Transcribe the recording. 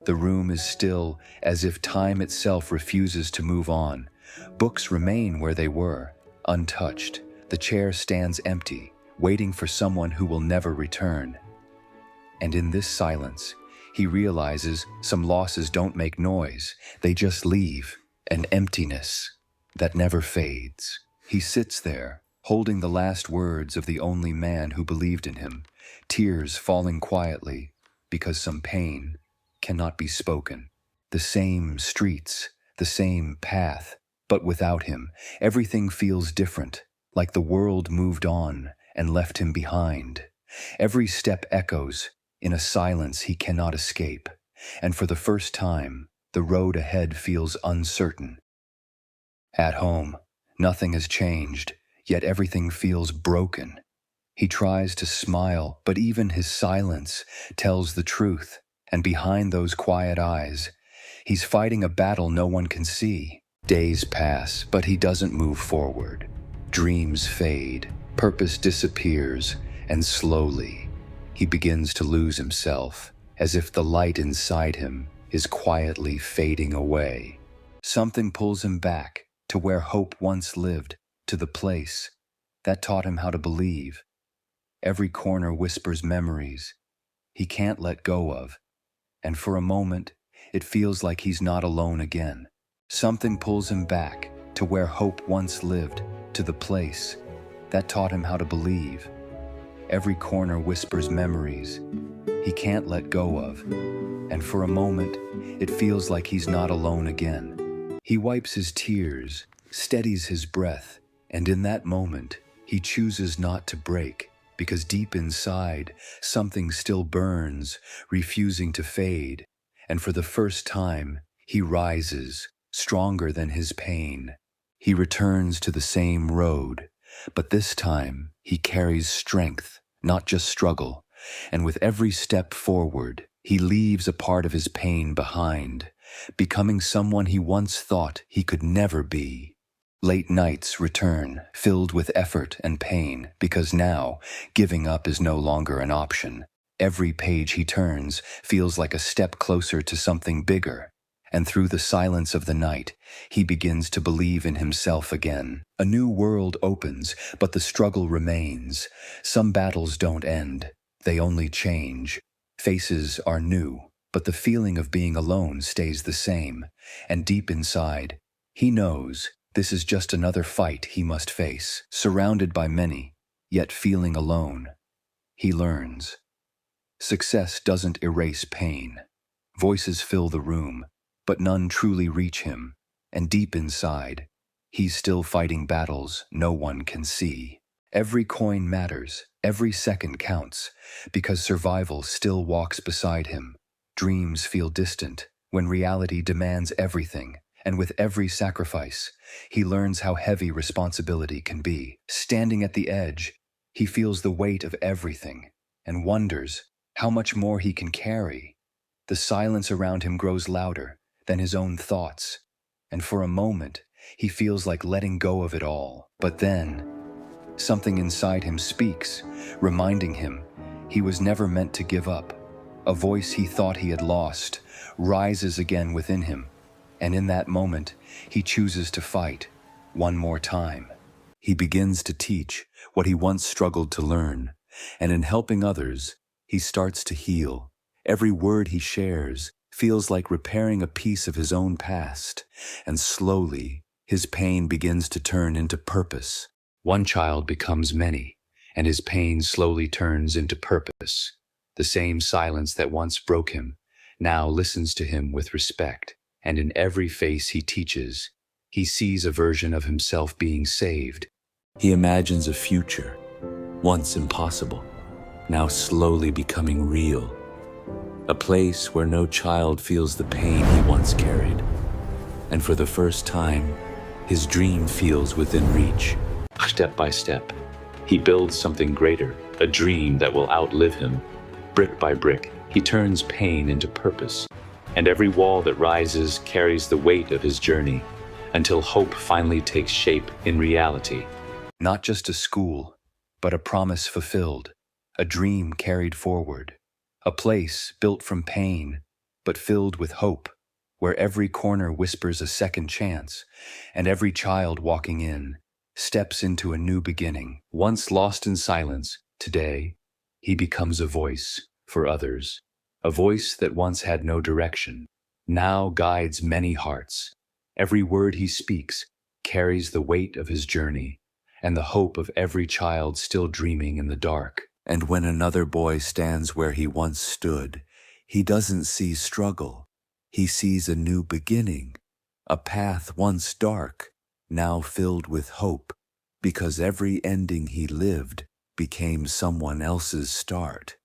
The room is still, as if time itself refuses to move on. Books remain where they were, untouched. The chair stands empty, waiting for someone who will never return. And in this silence, he realizes some losses don't make noise, they just leave, an emptiness that never fades. He sits there, holding the last words of the only man who believed in him, tears falling quietly because some pain cannot be spoken. The same streets, the same path, but without him, everything feels different, like the world moved on and left him behind. Every step echoes in a silence he cannot escape, and for the first time, the road ahead feels uncertain. At home, nothing has changed, yet everything feels broken. He tries to smile, but even his silence tells the truth, and behind those quiet eyes, he's fighting a battle no one can see. Days pass, but he doesn't move forward. Dreams fade, purpose disappears, and slowly, he begins to lose himself, as if the light inside him is quietly fading away. Something pulls him back to where hope once lived, to the place that taught him how to believe. Every corner whispers memories he can't let go of, and for a moment, it feels like he's not alone again. Something pulls him back to where hope once lived, to the place that taught him how to believe. Every corner whispers memories he can't let go of, and for a moment, it feels like he's not alone again. He wipes his tears, steadies his breath, and in that moment, he chooses not to break, because deep inside, something still burns, refusing to fade, and for the first time, he rises, stronger than his pain. He returns to the same road, but this time, he carries strength, not just struggle, and with every step forward, he leaves a part of his pain behind, becoming someone he once thought he could never be. Late nights return, filled with effort and pain, because now, giving up is no longer an option. Every page he turns feels like a step closer to something bigger, and through the silence of the night, he begins to believe in himself again. A new world opens, but the struggle remains. Some battles don't end, they only change. Faces are new, but the feeling of being alone stays the same, and deep inside, he knows this is just another fight he must face. Surrounded by many, yet feeling alone, he learns. Success doesn't erase pain. Voices fill the room, but none truly reach him, and deep inside, he's still fighting battles no one can see. Every coin matters, every second counts, because survival still walks beside him. Dreams feel distant when reality demands everything, and with every sacrifice, he learns how heavy responsibility can be. Standing at the edge, he feels the weight of everything, and wonders how much more he can carry. The silence around him grows louder than his own thoughts, and for a moment, he feels like letting go of it all. But then, something inside him speaks, reminding him he was never meant to give up. A voice he thought he had lost rises again within him, and in that moment, he chooses to fight one more time. He begins to teach what he once struggled to learn, and in helping others, he starts to heal. Every word he shares feels like repairing a piece of his own past, and slowly, his pain begins to turn into purpose. One child becomes many, and his pain slowly turns into purpose. The same silence that once broke him now listens to him with respect, and in every face he teaches, he sees a version of himself being saved. He imagines a future, once impossible, now slowly becoming real. A place where no child feels the pain he once carried. And for the first time, his dream feels within reach. Step by step, he builds something greater, a dream that will outlive him. Brick by brick, he turns pain into purpose, and every wall that rises carries the weight of his journey, until hope finally takes shape in reality. Not just a school, but a promise fulfilled, a dream carried forward, a place built from pain, but filled with hope, where every corner whispers a second chance, and every child walking in steps into a new beginning. Once lost in silence, today, he becomes a voice for others. A voice that once had no direction, now guides many hearts. Every word he speaks carries the weight of his journey and the hope of every child still dreaming in the dark. And when another boy stands where he once stood, he doesn't see struggle. He sees a new beginning, a path once dark, now filled with hope, because every ending he lived became someone else's start.